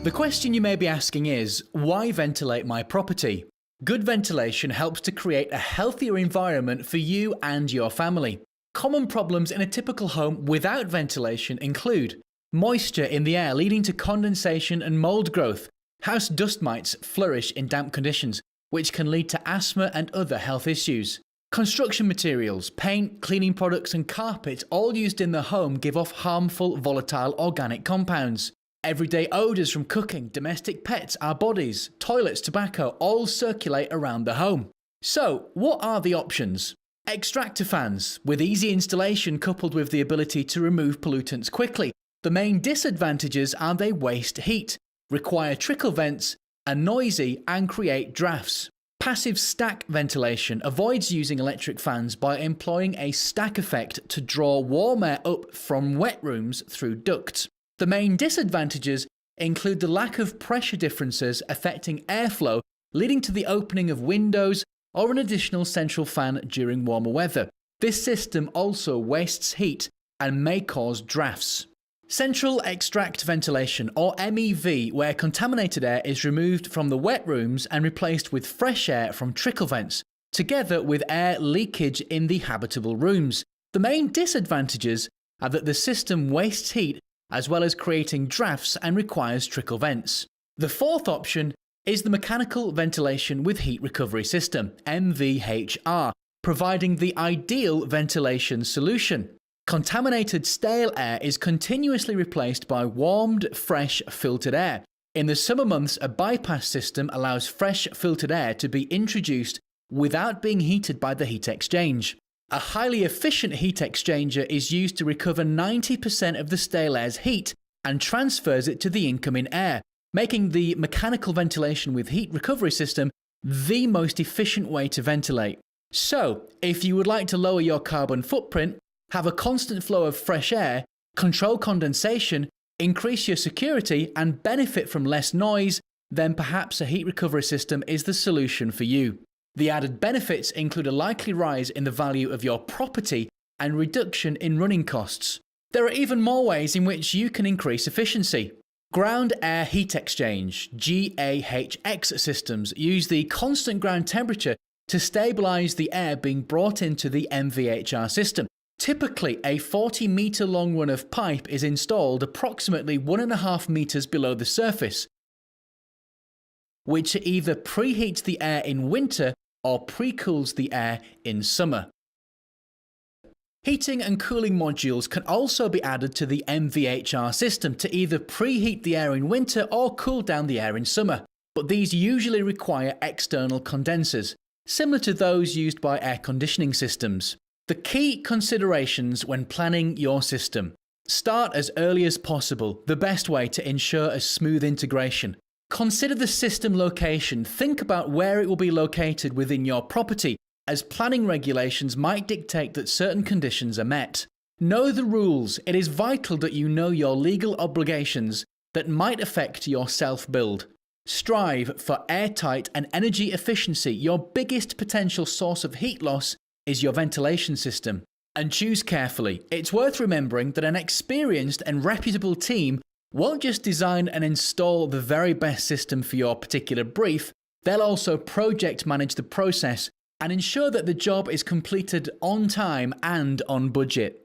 The question you may be asking is, why ventilate my property? Good ventilation helps to create a healthier environment for you and your family. Common problems in a typical home without ventilation include moisture in the air leading to condensation and mold growth. House dust mites flourish in damp conditions, which can lead to asthma and other health issues. Construction materials, paint, cleaning products and carpets all used in the home give off harmful volatile organic compounds. Everyday odours from cooking, domestic pets, our bodies, toilets, tobacco all circulate around the home. So, what are the options? Extractor fans, with easy installation coupled with the ability to remove pollutants quickly. The main disadvantages are they waste heat, require trickle vents, are noisy and create drafts. Passive stack ventilation avoids using electric fans by employing a stack effect to draw warm air up from wet rooms through ducts. The main disadvantages include the lack of pressure differences affecting airflow, leading to the opening of windows or an additional central fan during warmer weather. This system also wastes heat and may cause drafts. Central extract ventilation, or MEV, where contaminated air is removed from the wet rooms and replaced with fresh air from trickle vents, together with air leakage in the habitable rooms. The main disadvantages are that the system wastes heat as well as creating drafts and requires trickle vents. The fourth option is the mechanical ventilation with heat recovery system, MVHR, providing the ideal ventilation solution. Contaminated stale air is continuously replaced by warmed, fresh, filtered air. In the summer months, a bypass system allows fresh, filtered air to be introduced without being heated by the heat exchange. A highly efficient heat exchanger is used to recover 90% of the stale air's heat and transfers it to the incoming air, making the mechanical ventilation with heat recovery system the most efficient way to ventilate. So, if you would like to lower your carbon footprint, have a constant flow of fresh air, control condensation, increase your security, and benefit from less noise, then perhaps a heat recovery system is the solution for you. The added benefits include a likely rise in the value of your property and reduction in running costs. There are even more ways in which you can increase efficiency. Ground Air Heat Exchange (GAHX) systems use the constant ground temperature to stabilize the air being brought into the MVHR system. Typically, a 40-meter long run of pipe is installed approximately 1.5 meters below the surface, which either preheats the air in winter or pre-cools the air in summer. Heating and cooling modules can also be added to the MVHR system to either preheat the air in winter or cool down the air in summer, but these usually require external condensers, similar to those used by air conditioning systems. The key considerations when planning your system. Start as early as possible, the best way to ensure a smooth integration. Consider the system location. Think about where it will be located within your property, as planning regulations might dictate that certain conditions are met. Know the rules. It is vital that you know your legal obligations that might affect your self-build. Strive for airtight and energy efficiency. Your biggest potential source of heat loss is your ventilation system. And choose carefully. It's worth remembering that an experienced and reputable team won't just design and install the very best system for your particular brief, they'll also project manage the process and ensure that the job is completed on time and on budget.